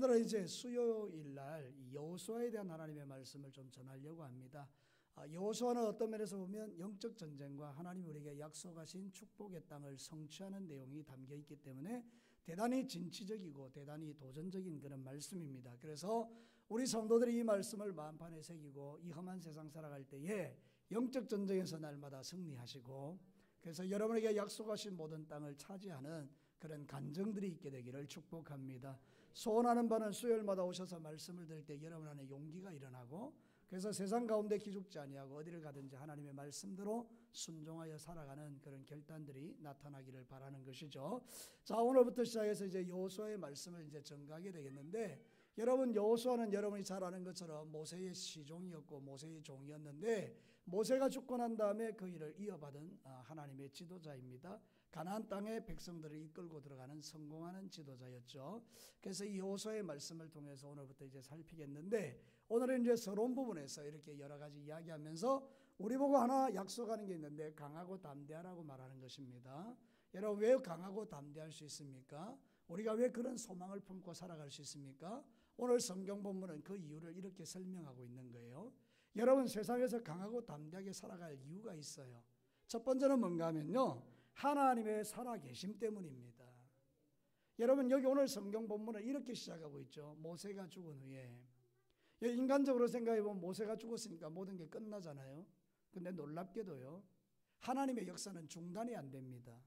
오늘은 이제 수요일 날 여호수아에 대한 하나님의 말씀을 좀 전하려고 합니다. 여호수아는 어떤 면에서 보면 영적 전쟁과 하나님이 우리에게 약속하신 축복의 땅을 성취하는 내용이 담겨 있기 때문에 대단히 진취적이고 대단히 도전적인 그런 말씀입니다. 그래서 우리 성도들이 이 말씀을 마음판에 새기고 이 험한 세상 살아갈 때에 영적 전쟁에서 날마다 승리하시고, 그래서 여러분에게 약속하신 모든 땅을 차지하는 그런 간증들이 있게 되기를 축복합니다. 소원하는 바는 수요일마다 오셔서 말씀을 들을 때 여러분 안에 용기가 일어나고, 그래서 세상 가운데 기죽지 아니하고 어디를 가든지 하나님의 말씀대로 순종하여 살아가는 그런 결단들이 나타나기를 바라는 것이죠. 자, 오늘부터 시작해서 이제 여호수아의 말씀을 이제 전가하게 되겠는데, 여러분 여호수아는 여러분이 잘 아는 것처럼 모세의 시종이었고 모세의 종이었는데, 모세가 죽고 난 다음에 그 일을 이어받은 하나님의 지도자입니다. 가나안 땅에 백성들을 이끌고 들어가는 성공하는 지도자였죠. 그래서 이 여호수아의 말씀을 통해서 오늘부터 이제 살피겠는데, 오늘은 이제 서론 부분에서 이렇게 여러 가지 이야기하면서 우리 보고 하나 약속하는 게 있는데, 강하고 담대하라고 말하는 것입니다. 여러분, 왜 강하고 담대할 수 있습니까? 우리가 왜 그런 소망을 품고 살아갈 수 있습니까? 오늘 성경 본문은 그 이유를 이렇게 설명하고 있는 거예요. 여러분, 세상에서 강하고 담대하게 살아갈 이유가 있어요. 첫 번째는 뭔가 하면요, 하나님의 살아계심 때문입니다. 여러분, 여기 오늘 성경 본문을 이렇게 시작하고 있죠. 모세가 죽은 후에. 인간적으로 생각해보면 모세가 죽었으니까 모든 게 끝나잖아요. 근데 놀랍게도요, 하나님의 역사는 중단이 안 됩니다.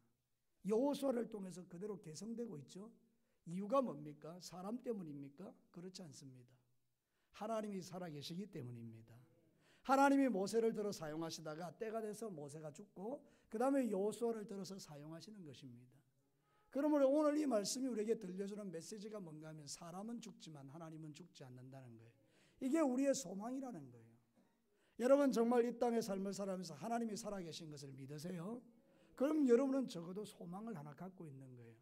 여호수아를 통해서 그대로 계승되고 있죠. 이유가 뭡니까? 사람 때문입니까? 그렇지 않습니다. 하나님이 살아계시기 때문입니다. 하나님이 모세를 들어 사용하시다가 때가 돼서 모세가 죽고 그 다음에 여호수아를 들어서 사용하시는 것입니다. 그러므로 오늘 이 말씀이 우리에게 들려주는 메시지가 뭔가 하면, 사람은 죽지만 하나님은 죽지 않는다는 거예요. 이게 우리의 소망이라는 거예요. 여러분, 정말 이 땅의 삶을 살아가면서 하나님이 살아계신 것을 믿으세요? 그럼 여러분은 적어도 소망을 하나 갖고 있는 거예요.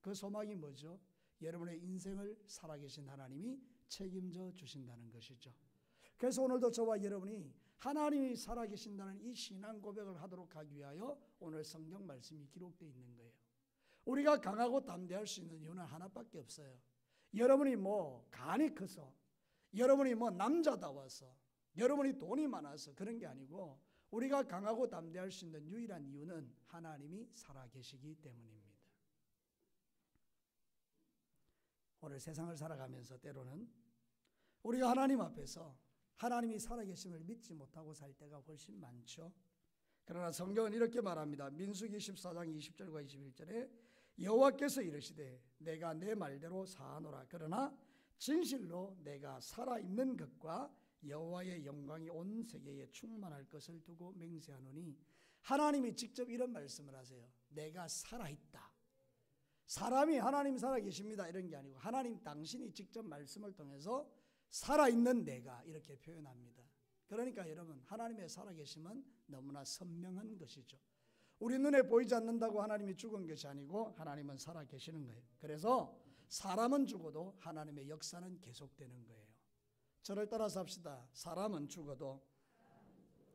그 소망이 뭐죠? 여러분의 인생을 살아계신 하나님이 책임져 주신다는 것이죠. 그래서 오늘도 저와 여러분이 하나님이 살아계신다는 이 신앙 고백을 하도록 하기 위하여 오늘 성경 말씀이 기록되어 있는 거예요. 우리가 강하고 담대할 수 있는 이유는 하나밖에 없어요. 여러분이 뭐 간이 커서, 여러분이 뭐 남자다워서, 여러분이 돈이 많아서 그런 게 아니고, 우리가 강하고 담대할 수 있는 유일한 이유는 하나님이 살아계시기 때문입니다. 오늘 세상을 살아가면서 때로는 우리가 하나님 앞에서 하나님이 살아계심을 믿지 못하고 살 때가 훨씬 많죠. 그러나 성경은 이렇게 말합니다. 민수기 14장 20절과 21절에 여호와께서 이르시되 내가 내 말대로 사하노라. 그러나 진실로 내가 살아있는 것과 여호와의 영광이 온 세계에 충만할 것을 두고 맹세하노니. 하나님이 직접 이런 말씀을 하세요. 내가 살아있다. 사람이 하나님 살아계십니다 이런 게 아니고, 하나님 당신이 직접 말씀을 통해서 살아있는 내가 이렇게 표현합니다. 그러니까 여러분, 하나님의 살아계심은 너무나 선명한 것이죠. 우리 눈에 보이지 않는다고 하나님이 죽은 것이 아니고 하나님은 살아계시는 거예요. 그래서 사람은 죽어도 하나님의 역사는 계속되는 거예요. 저를 따라서 합시다. 사람은 죽어도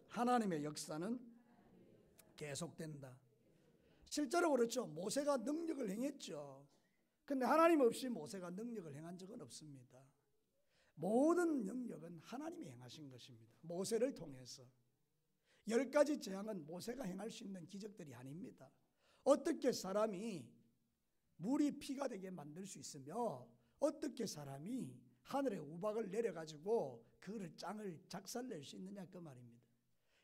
하나님의 역사는 계속된다. 실제로 그렇죠. 모세가 능력을 행했죠. 근데 하나님 없이 모세가 능력을 행한 적은 없습니다. 모든 능력은 하나님이 행하신 것입니다. 모세를 통해서 10가지 재앙은 모세가 행할 수 있는 기적들이 아닙니다. 어떻게 사람이 물이 피가 되게 만들 수 있으며, 어떻게 사람이 하늘에 우박을 내려가지고 그를 땅을 작살낼 수 있느냐, 그 말입니다.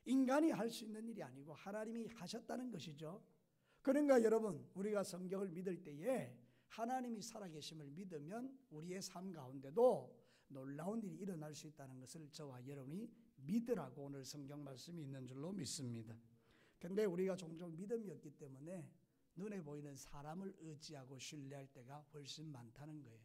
인간이 할 수 있는 일이 아니고 하나님이 하셨다는 것이죠. 그러니까 여러분, 우리가 성경을 믿을 때에 하나님이 살아계심을 믿으면 우리의 삶 가운데도 놀라운 일이 일어날 수 있다는 것을 저와 여러분이 믿으라고 오늘 성경 말씀이 있는 줄로 믿습니다. 그런데 우리가 종종 믿음이 없기 때문에 눈에 보이는 사람을 의지하고 신뢰할 때가 훨씬 많다는 거예요.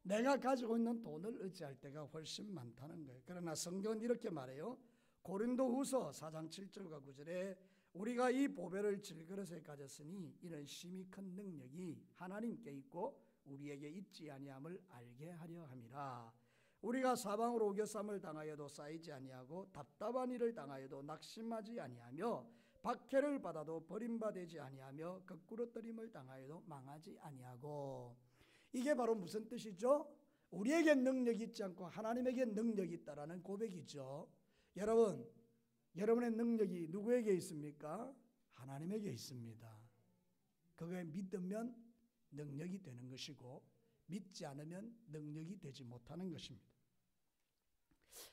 내가 가지고 있는 돈을 의지할 때가 훨씬 많다는 거예요. 그러나 성경은 이렇게 말해요. 고린도후서 4장 7절과 9절에 우리가 이 보배를 질그릇에 가졌으니 이는 심히 큰 능력이 하나님께 있고 우리에게 있지 아니함을 알게 하려 함이라. 우리가 사방으로 우겨쌈을 당하여도 쌓이지 아니하고 답답한 일을 당하여도 낙심하지 아니하며 박해를 받아도 버림받지 아니하며 거꾸로 떨림을 당하여도 망하지 아니하고. 이게 바로 무슨 뜻이죠? 우리에게 능력이 있지 않고 하나님에게 능력이 있다라는 고백이죠. 여러분, 여러분의 능력이 누구에게 있습니까? 하나님에게 있습니다. 그거에 믿으면 능력이 되는 것이고 믿지 않으면 능력이 되지 못하는 것입니다.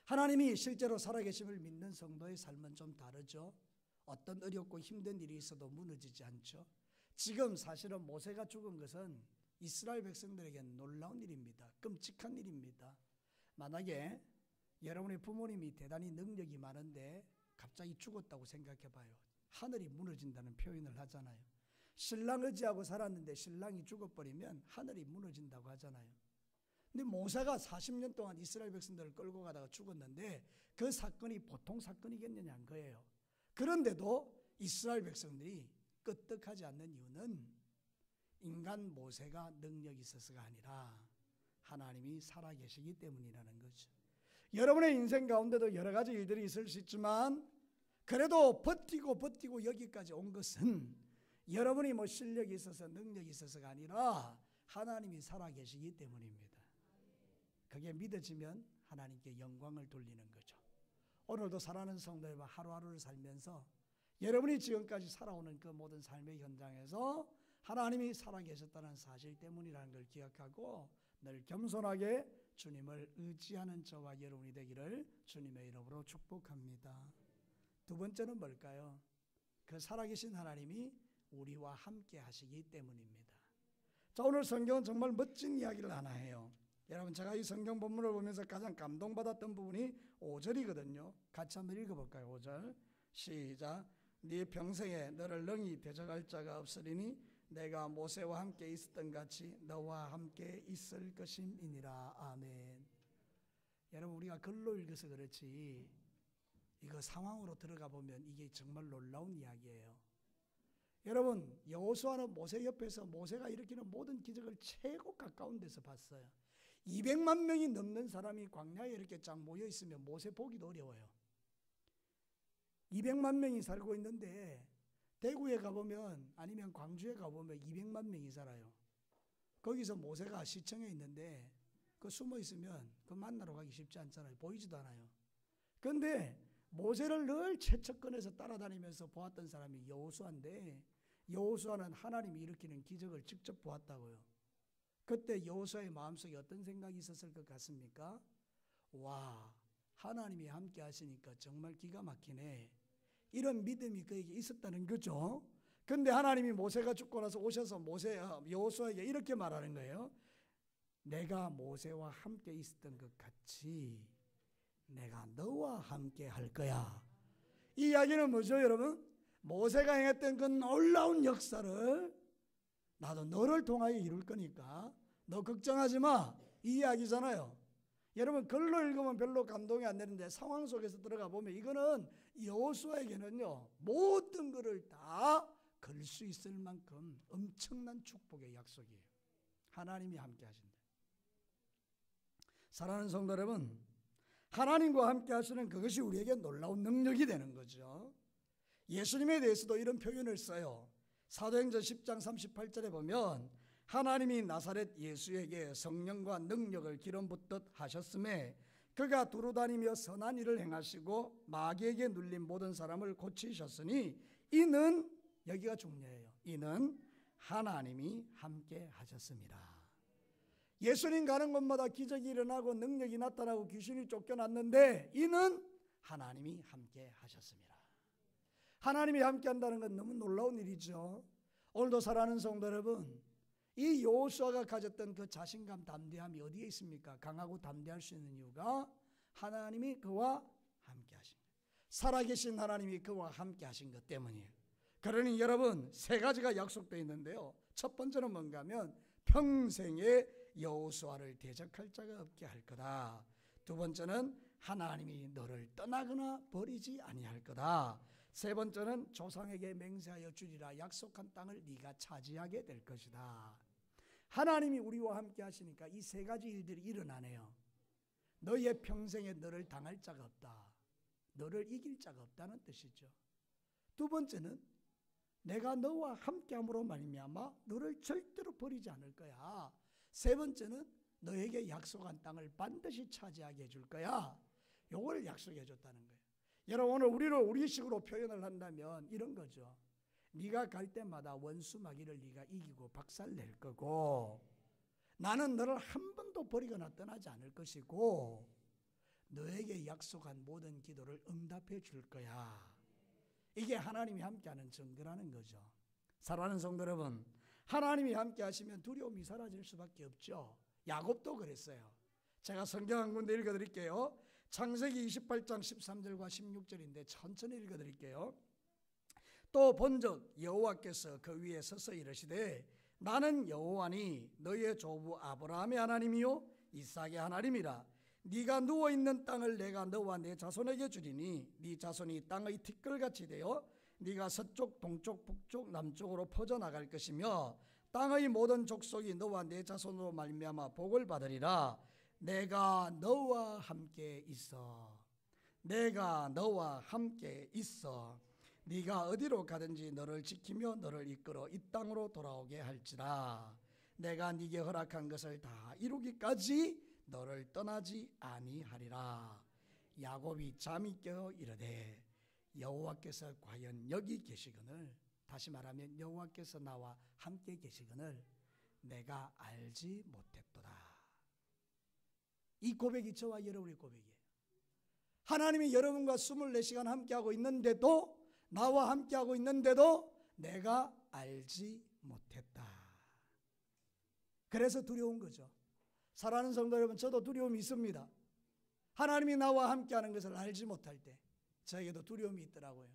하나님이 실제로 살아계심을 믿는 성도의 삶은 좀 다르죠. 어떤 어렵고 힘든 일이 있어도 무너지지 않죠. 지금 사실은 모세가 죽은 것은 이스라엘 백성들에게는 놀라운 일입니다. 끔찍한 일입니다. 만약에 여러분의 부모님이 대단히 능력이 많은데 갑자기 죽었다고 생각해 봐요. 하늘이 무너진다는 표현을 하잖아요. 신랑 의지하고 살았는데 신랑이 죽어버리면 하늘이 무너진다고 하잖아요. 근데 모세가 40년 동안 이스라엘 백성들을 끌고 가다가 죽었는데 그 사건이 보통 사건이겠느냐는 거예요. 그런데도 이스라엘 백성들이 끄떡하지 않는 이유는 인간 모세가 능력이 있어서가 아니라 하나님이 살아계시기 때문이라는 거죠. 여러분의 인생 가운데도 여러 가지 일들이 있을 수 있지만 그래도 버티고 여기까지 온 것은 여러분이 뭐 실력이 있어서 능력이 있어서가 아니라 하나님이 살아계시기 때문입니다. 그게 믿어지면 하나님께 영광을 돌리는 거죠. 오늘도 사랑하는 성도 여러분, 하루하루를 살면서 여러분이 지금까지 살아오는 그 모든 삶의 현장에서 하나님이 살아계셨다는 사실 때문이라는 걸 기억하고 늘 겸손하게 주님을 의지하는 저와 여러분이 되기를 주님의 이름으로 축복합니다. 두 번째는 뭘까요? 그 살아계신 하나님이 우리와 함께 하시기 때문입니다. 자, 오늘 성경은 정말 멋진 이야기를 하나 해요. 여러분, 제가 이 성경 본문을 보면서 가장 감동받았던 부분이 5절이거든요. 같이 한번 읽어볼까요? 5절 시작. 네 평생에 너를 능히 대적할 자가 없으리니 내가 모세와 함께 있었던 같이 너와 함께 있을 것임이니라. 아멘. 여러분, 우리가 글로 읽어서 그렇지 이거 상황으로 들어가 보면 이게 정말 놀라운 이야기예요. 여러분, 여호수아는 모세 옆에서 모세가 일으키는 모든 기적을 최고 가까운 데서 봤어요. 200만 명이 넘는 사람이 광야에 이렇게 쫙 모여 있으면 모세 보기도 어려워요. 200만 명이 살고 있는데 대구에 가보면 아니면 광주에 가보면 200만 명이 살아요. 거기서 모세가 시청에 있는데 그 숨어 있으면 그 만나러 가기 쉽지 않잖아요. 보이지도 않아요. 그런데 모세를 늘 채척근에서 따라다니면서 보았던 사람이 여호수아인데 여호수아는 하나님이 일으키는 기적을 직접 보았다고요. 그때 여호수아의 마음속에 어떤 생각이 있었을 것 같습니까? 와, 하나님이 함께 하시니까 정말 기가 막히네. 이런 믿음이 그에게 있었다는 거죠. 근데 하나님이 모세가 죽고 나서 오셔서 여호수아에게 이렇게 말하는 거예요. 내가 모세와 함께 있었던 것 같이 내가 너와 함께 할 거야. 이 이야기는 뭐죠, 여러분? 모세가 행했던 그 놀라운 역사를 나도 너를 통하여 이룰 거니까 너 걱정하지 마. 이 이야기잖아요. 여러분, 글로 읽으면 별로 감동이 안 되는데 상황 속에서 들어가 보면 이거는 여호수아에게는요 모든 것을 다 걸 수 있을 만큼 엄청난 축복의 약속이에요. 하나님이 함께 하신다. 사랑하는 성도 여러분, 하나님과 함께 하시는 그것이 우리에게 놀라운 능력이 되는 거죠. 예수님에 대해서도 이런 표현을 써요. 사도행전 10장 38절에 보면 하나님이 나사렛 예수에게 성령과 능력을 기름 붓듯 하셨음에 그가 두루다니며 선한 일을 행하시고 마귀에게 눌린 모든 사람을 고치셨으니 이는, 여기가 중요해요, 이는 하나님이 함께 하셨습니다. 예수님 가는 곳마다 기적이 일어나고 능력이 나타나고 귀신이 쫓겨났는데 이는 하나님이 함께 하셨습니다. 하나님이 함께 한다는 건 너무 놀라운 일이죠. 오늘도 사랑하는 성도 여러분, 이 여호수아가 가졌던 그 자신감, 담대함이 어디에 있습니까? 강하고 담대할 수 있는 이유가 하나님이 그와 함께 하신 거예요. 살아계신 하나님이 그와 함께 하신 것 때문이에요. 그러니 여러분, 세 가지가 약속되어 있는데요. 첫 번째는 뭔가 하면 평생에 여호수아를 대적할 자가 없게 할 거다. 두 번째는 하나님이 너를 떠나거나 버리지 아니할 거다. 세 번째는 조상에게 맹세하여 주리라 약속한 땅을 네가 차지하게 될 것이다. 하나님이 우리와 함께 하시니까 이 세 가지 일들이 일어나네요. 너의 평생에 너를 당할 자가 없다. 너를 이길 자가 없다는 뜻이죠. 두 번째는 내가 너와 함께함으로 말미암아 너를 절대로 버리지 않을 거야. 세 번째는 너에게 약속한 땅을 반드시 차지하게 해줄 거야. 요걸 약속해 줬다는 거예요. 여러분, 오늘 우리식으로 표현을 한다면 이런 거죠. 네가 갈 때마다 원수 마귀를 네가 이기고 박살낼 거고, 나는 너를 한 번도 버리거나 떠나지 않을 것이고, 너에게 약속한 모든 기도를 응답해 줄 거야. 이게 하나님이 함께하는 증거라는 거죠. 사랑하는 성도 여러분, 하나님이 함께 하시면 두려움이 사라질 수밖에 없죠. 야곱도 그랬어요. 제가 성경 한 군데 읽어드릴게요. 창세기 28장 13절과 16절인데 천천히 읽어드릴게요. 또 본즉 여호와께서 그 위에 서서 이르시되 나는 여호와니 너의 조부 아브라함의 하나님이요 이삭의 하나님이라. 네가 누워있는 땅을 내가 너와 내 자손에게 주리니 네 자손이 땅의 티끌같이 되어 네가 서쪽 동쪽 북쪽 남쪽으로 퍼져나갈 것이며 땅의 모든 족속이 너와 내 자손으로 말미암아 복을 받으리라. 내가 너와 함께 있어. 내가 너와 함께 있어. 네가 어디로 가든지 너를 지키며 너를 이끌어 이 땅으로 돌아오게 할지라. 내가 네게 허락한 것을 다 이루기까지 너를 떠나지 아니하리라. 야곱이 잠이 깨어 이르되 여호와께서 과연 여기 계시거늘, 다시 말하면 여호와께서 나와 함께 계시거늘 내가 알지 못했도다. 이 고백이 저와 여러분의 고백이에요. 하나님이 여러분과 24시간 함께하고 있는데도, 나와 함께하고 있는데도 내가 알지 못했다. 그래서 두려운 거죠. 사랑하는 성도 여러분, 저도 두려움이 있습니다. 하나님이 나와 함께하는 것을 알지 못할 때 저에게도 두려움이 있더라고요.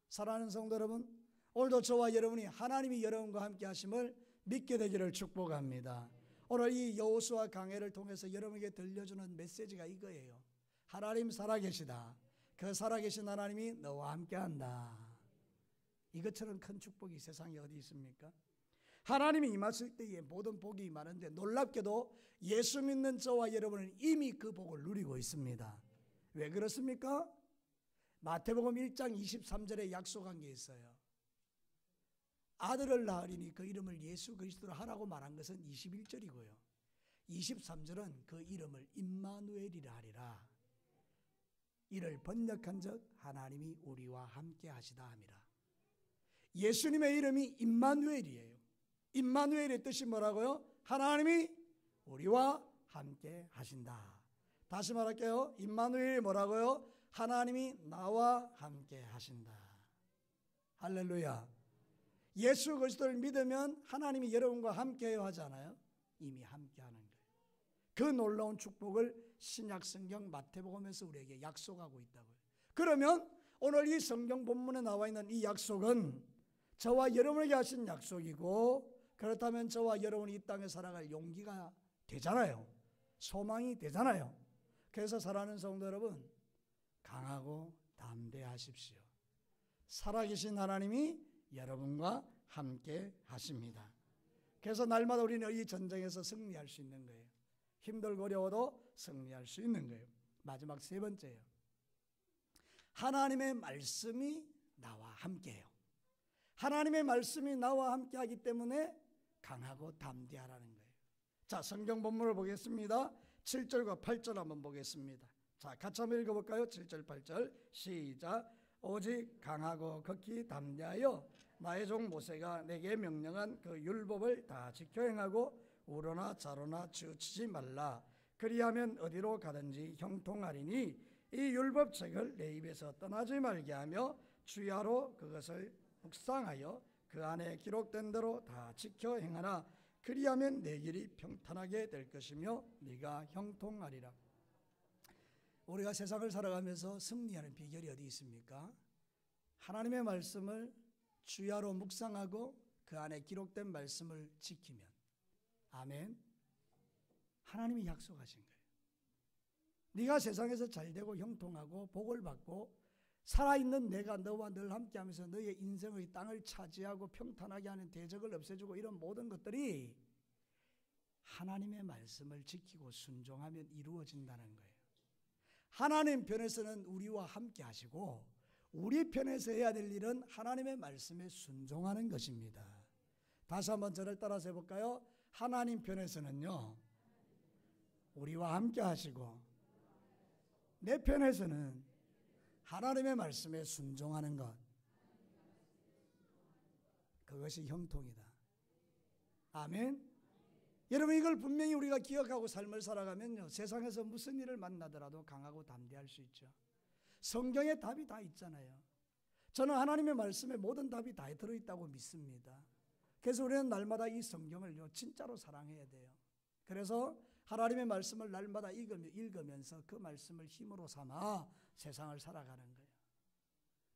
사랑하는 성도 여러분, 오늘도 저와 여러분이 하나님이 여러분과 함께 하심을 믿게 되기를 축복합니다. 오늘 이 여호수아 강해를 통해서 여러분에게 들려주는 메시지가 이거예요. 하나님 살아계시다. 그 살아계신 하나님이 너와 함께한다. 이것처럼 큰 축복이 세상에 어디 있습니까? 하나님이 임하실 때에 모든 복이 많은데 놀랍게도 예수 믿는 저와 여러분은 이미 그 복을 누리고 있습니다. 왜 그렇습니까? 마태복음 1장 23절에 약속한 게 있어요. 아들을 낳으리니 그 이름을 예수 그리스도로 하라고 말한 것은 21절이고요. 23절은 그 이름을 임마누엘이라 하리라. 이를 번역한 적 하나님이 우리와 함께 하시다 함이라. 예수님의 이름이 임마누엘이에요. 임마누엘의 뜻이 뭐라고요? 하나님이 우리와 함께 하신다. 다시 말할게요. 임마누엘이 뭐라고요? 하나님이 나와 함께 하신다. 할렐루야. 예수 그리스도를 믿으면 하나님이 여러분과 함께해요 하잖아요. 이미 함께하는 거예요. 그 놀라운 축복을 신약 성경 마태복음에서 우리에게 약속하고 있다고요. 그러면 오늘 이 성경 본문에 나와 있는 이 약속은 저와 여러분에게 하신 약속이고, 그렇다면 저와 여러분이 이 땅에 살아갈 용기가 되잖아요. 소망이 되잖아요. 그래서 사랑하는 성도 여러분, 강하고 담대하십시오. 살아계신 하나님이 여러분과 함께 하십니다. 그래서 날마다 우리는 이 전쟁에서 승리할 수 있는 거예요. 힘들고 어려워도 승리할 수 있는 거예요. 마지막 세 번째예요. 하나님의 말씀이 나와 함께해요. 하나님의 말씀이 나와 함께하기 때문에 강하고 담대하라는 거예요. 자, 성경 본문을 보겠습니다. 7절과 8절 한번 보겠습니다. 자, 같이 한번 읽어볼까요? 7절 8절 시작. 오직 강하고 극히 담대하여 나의 종 모세가 내게 명령한 그 율법을 다 지켜 행하고 우로나 좌로나 치우치지 말라. 그리하면 어디로 가든지 형통하리니 이 율법책을 내 입에서 떠나지 말게 하며 주야로 그것을 묵상하여 그 안에 기록된 대로 다 지켜 행하라. 그리하면 내 길이 평탄하게 될 것이며 네가 형통하리라. 우리가 세상을 살아가면서 승리하는 비결이 어디 있습니까? 하나님의 말씀을 주야로 묵상하고 그 안에 기록된 말씀을 지키면. 아멘. 하나님이 약속하신 거예요. 네가 세상에서 잘되고 형통하고 복을 받고 살아있는 내가 너와 늘 함께하면서 너의 인생의 땅을 차지하고 평탄하게 하는 대적을 없애주고 이런 모든 것들이 하나님의 말씀을 지키고 순종하면 이루어진다는 거예요. 하나님 편에서는 우리와 함께 하시고 우리 편에서 해야 될 일은 하나님의 말씀에 순종하는 것입니다. 다시 한번 저를 따라서 해볼까요? 하나님 편에서는요, 우리와 함께 하시고 내 편에서는 하나님의 말씀에 순종하는 것, 그것이 형통이다. 아멘. 여러분, 이걸 분명히 우리가 기억하고 삶을 살아가면요, 세상에서 무슨 일을 만나더라도 강하고 담대할 수 있죠. 성경에 답이 다 있잖아요. 저는 하나님의 말씀에 모든 답이 다 들어있다고 믿습니다. 그래서 우리는 날마다 이 성경을요 진짜로 사랑해야 돼요. 그래서 하나님의 말씀을 날마다 읽으면서 그 말씀을 힘으로 삼아 세상을 살아가는 거예요.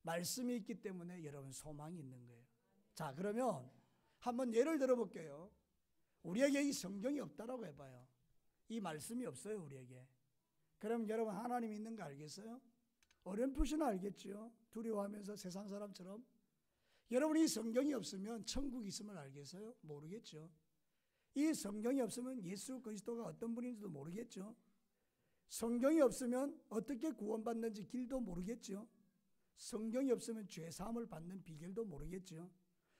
말씀이 있기 때문에 여러분 소망이 있는 거예요. 자, 그러면 한번 예를 들어볼게요. 우리에게 이 성경이 없다라고 해봐요. 이 말씀이 없어요, 우리에게. 그럼 여러분 하나님 있는 거 알겠어요? 어렴풋이는 알겠죠. 두려워하면서 세상 사람처럼. 여러분 이 성경이 없으면 천국이 있음을 알겠어요? 모르겠죠. 이 성경이 없으면 예수 그리스도가 어떤 분인지도 모르겠죠. 성경이 없으면 어떻게 구원받는지 길도 모르겠죠. 성경이 없으면 죄사함을 받는 비결도 모르겠죠.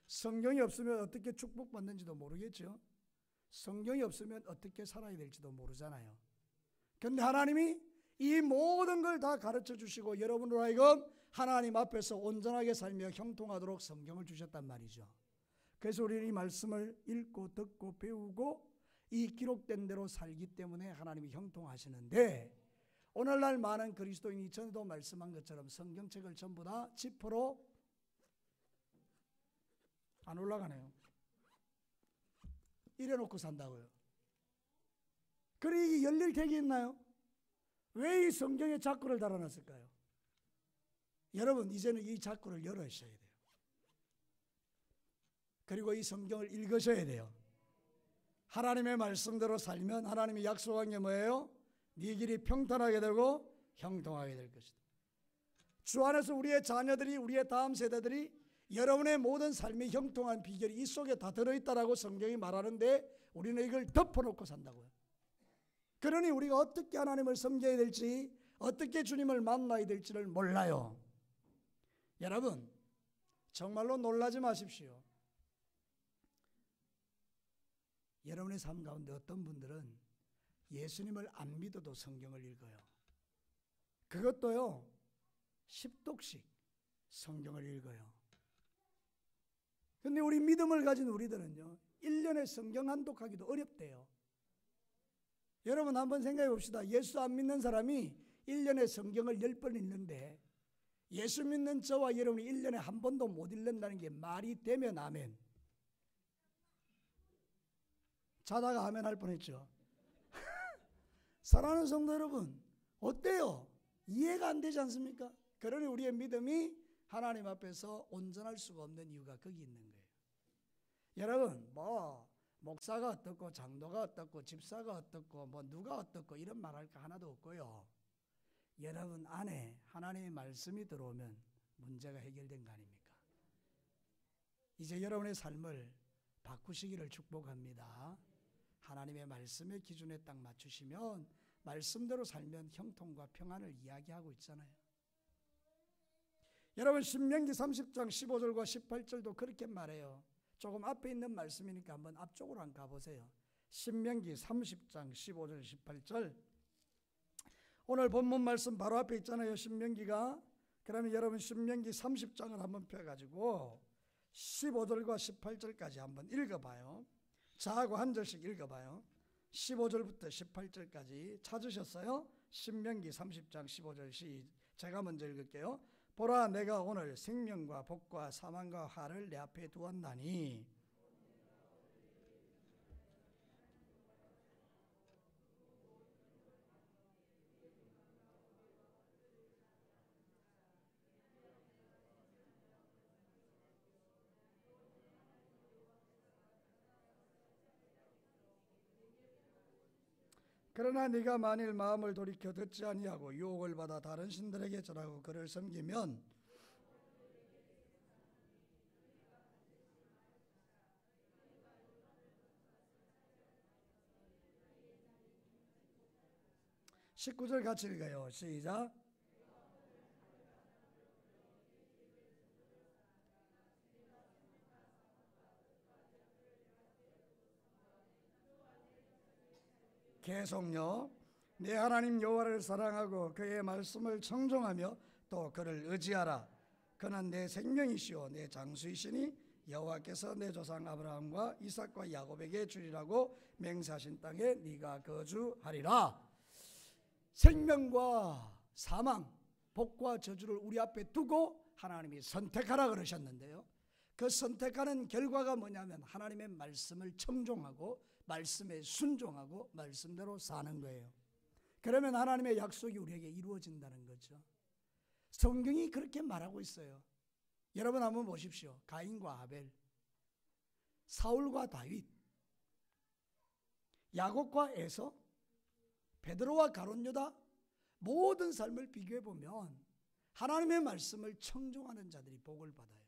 성경이 없으면 어떻게 축복받는지도 모르겠죠. 성경이 없으면 어떻게 살아야 될지도 모르잖아요. 그런데 하나님이 이 모든 걸 다 가르쳐 주시고 여러분으로 하여금 하나님 앞에서 온전하게 살며 형통하도록 성경을 주셨단 말이죠. 그래서 우리는 이 말씀을 읽고 듣고 배우고 이 기록된 대로 살기 때문에 하나님이 형통하시는데, 오늘날 많은 그리스도인이 전에도 말씀한 것처럼 성경책을 전부 다 지퍼로 안 올라가네요. 이래놓고 산다고요. 그래 이게 열릴 계기 있나요? 왜 이 성경에 자꾸를 달아놨을까요? 여러분 이제는 이 자꾸를 열어셔야 돼요. 그리고 이 성경을 읽으셔야 돼요. 하나님의 말씀대로 살면 하나님이 약속한 게 뭐예요? 네 길이 평탄하게 되고 형통하게 될 것이다. 주 안에서 우리의 자녀들이, 우리의 다음 세대들이 여러분의 모든 삶이 형통한 비결이 이 속에 다 들어있다라고 성경이 말하는데 우리는 이걸 덮어놓고 산다고요. 그러니 우리가 어떻게 하나님을 섬겨야 될지, 어떻게 주님을 만나야 될지를 몰라요. 여러분 정말로 놀라지 마십시오. 여러분의 삶 가운데 어떤 분들은 예수님을 안 믿어도 성경을 읽어요. 그것도요 10독씩 성경을 읽어요. 근데 우리 믿음을 가진 우리들은요 1년에 성경 한 독하기도 어렵대요. 여러분 한번 생각해 봅시다. 예수 안 믿는 사람이 1년에 성경을 10번 읽는데 예수 믿는 저와 여러분이 1년에 한 번도 못 읽는다는 게 말이 되면 아멘. 자다가 아멘 할 뻔했죠. 사랑하는 성도 여러분, 어때요? 이해가 안 되지 않습니까? 그러니 우리의 믿음이 하나님 앞에서 온전할 수가 없는 이유가 거기 있는 거예요. 여러분 목사가 어떻고 장로가 어떻고 집사가 어떻고 누가 어떻고 이런 말할 거 하나도 없고요. 여러분 안에 하나님의 말씀이 들어오면 문제가 해결된 거 아닙니까? 이제 여러분의 삶을 바꾸시기를 축복합니다. 하나님의 말씀의 기준에 딱 맞추시면 말씀대로 살면 형통과 평안을 이야기하고 있잖아요. 여러분 신명기 30장 15절과 18절도 그렇게 말해요. 조금 앞에 있는 말씀이니까 한번 앞쪽으로 한번 가보세요. 신명기 30장 15절 18절. 오늘 본문 말씀 바로 앞에 있잖아요. 신명기가. 그러면 여러분 신명기 30장을 한번 펴가지고 15절과 18절까지 한번 읽어봐요. 자하고 한 절씩 읽어봐요. 15절부터 18절까지 찾으셨어요? 신명기 30장 15절 제가 먼저 읽을게요. 보라 내가 오늘 생명과 복과 사망과 화를 내 앞에 두었나니 그러나 네가 만일 마음을 돌이켜 듣지 아니하고 유혹을 받아 다른 신들에게 절하고 그를 섬기면 (19절) 같이 읽어요. 시작. 내 속력 내 하나님 여호와를 사랑하고 그의 말씀을 청종하며 또 그를 의지하라. 그는 내 생명이시오 내 장수이시니 여호와께서 내 조상 아브라함과 이삭과 야곱에게 주리라고 맹세하신 땅에 네가 거주하리라. 생명과 사망, 복과 저주를 우리 앞에 두고 하나님이 선택하라 그러셨는데요, 그 선택하는 결과가 뭐냐면 하나님의 말씀을 청종하고 말씀에 순종하고 말씀대로 사는 거예요. 그러면 하나님의 약속이 우리에게 이루어진다는 거죠. 성경이 그렇게 말하고 있어요. 여러분 한번 보십시오. 가인과 아벨, 사울과 다윗, 야곱과 에서, 베드로와 가룟 유다, 모든 삶을 비교해 보면 하나님의 말씀을 청종하는 자들이 복을 받아요.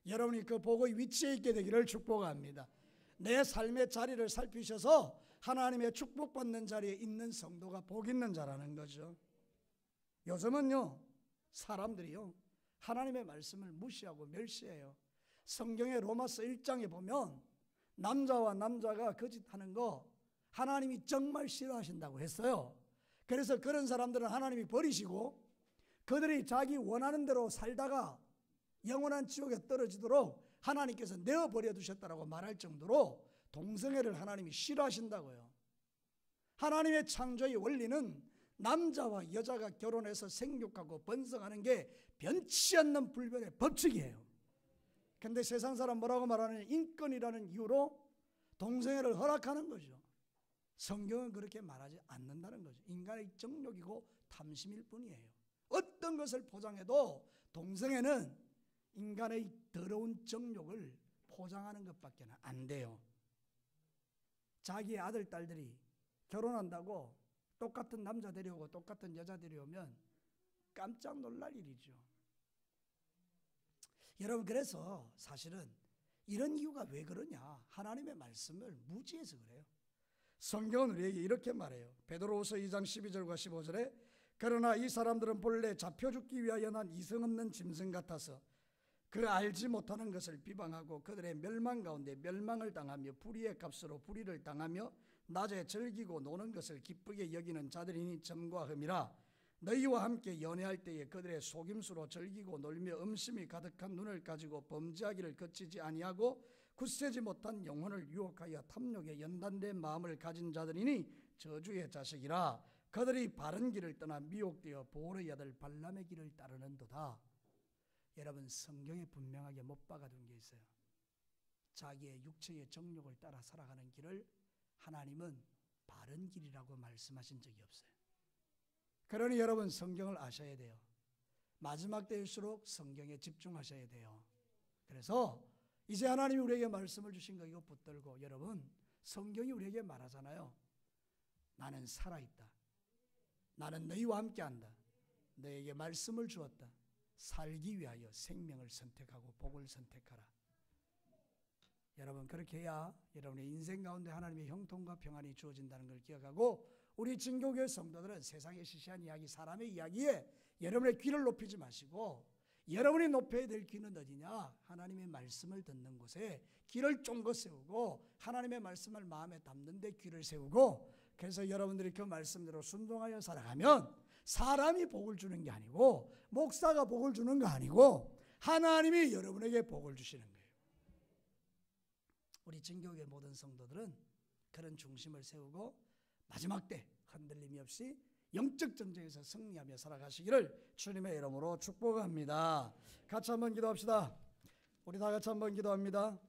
여러분이 그 복의 위치에 있게 되기를 축복합니다. 내 삶의 자리를 살피셔서 하나님의 축복받는 자리에 있는 성도가 복 있는 자라는 거죠. 요즘은요, 사람들이요, 하나님의 말씀을 무시하고 멸시해요. 성경의 로마서 1장에 보면 남자와 남자가 거짓하는 거 하나님이 정말 싫어하신다고 했어요. 그래서 그런 사람들은 하나님이 버리시고 그들이 자기 원하는 대로 살다가 영원한 지옥에 떨어지도록 하나님께서 내어버려 두셨다라고 말할 정도로 동성애를 하나님이 싫어하신다고요. 하나님의 창조의 원리는 남자와 여자가 결혼해서 생육하고 번성하는 게 변치 않는 불변의 법칙이에요. 그런데 세상 사람 뭐라고 말하느냐, 인권이라는 이유로 동성애를 허락하는 거죠. 성경은 그렇게 말하지 않는다는 거죠. 인간의 정욕이고 탐심일 뿐이에요. 어떤 것을 포장해도 동성애는 인간의 더러운 정욕을 포장하는 것밖에 안 돼요. 자기의 아들, 딸들이 결혼한다고 똑같은 남자 데려오고 똑같은 여자 데려오면 깜짝 놀랄 일이죠. 여러분, 그래서 사실은 이런 이유가 왜 그러냐, 하나님의 말씀을 무지해서 그래요. 성경은 우리에게 이렇게 말해요. 베드로후서 2장 12절과 15절에 그러나 이 사람들은 본래 잡혀 죽기 위하여 난 이성 없는 짐승 같아서 그 알지 못하는 것을 비방하고 그들의 멸망 가운데 멸망을 당하며 불의의 값으로 불의를 당하며 낮에 즐기고 노는 것을 기쁘게 여기는 자들이니 점과 흠이라. 너희와 함께 연애할 때에 그들의 속임수로 즐기고 놀며 음심이 가득한 눈을 가지고 범죄하기를 그치지 아니하고 굳세지 못한 영혼을 유혹하여 탐욕에 연단된 마음을 가진 자들이니 저주의 자식이라. 그들이 바른 길을 떠나 미혹되어 보울의 아들 발람의 길을 따르는도다. 여러분, 성경에 분명하게 못 박아둔 게 있어요. 자기의 육체의 정욕을 따라 살아가는 길을 하나님은 바른 길이라고 말씀하신 적이 없어요. 그러니 여러분, 성경을 아셔야 돼요. 마지막 때일수록 성경에 집중하셔야 돼요. 그래서 이제 하나님이 우리에게 말씀을 주신 거 이거 붙들고, 여러분, 성경이 우리에게 말하잖아요. 나는 살아있다. 나는 너희와 함께한다. 너에게 말씀을 주었다. 살기 위하여 생명을 선택하고 복을 선택하라. 여러분, 그렇게 해야 여러분의 인생 가운데 하나님의 형통과 평안이 주어진다는 걸 기억하고, 우리 진교교회 성도들은 세상의 시시한 이야기, 사람의 이야기에 여러분의 귀를 높이지 마시고, 여러분이 높여야 될 귀는 어디냐? 하나님의 말씀을 듣는 곳에 귀를 쫑긋 세우고 하나님의 말씀을 마음에 담는 데 귀를 세우고, 그래서 여러분들이 그 말씀대로 순종하여 살아가면 사람이 복을 주는 게 아니고 목사가 복을 주는 거 아니고 하나님이 여러분에게 복을 주시는 거예요. 우리 진교회 모든 성도들은 그런 중심을 세우고 마지막 때 흔들림이 없이 영적 전쟁에서 승리하며 살아가시기를 주님의 이름으로 축복합니다. 같이 한번 기도합시다. 우리 다 같이 한번 기도합니다.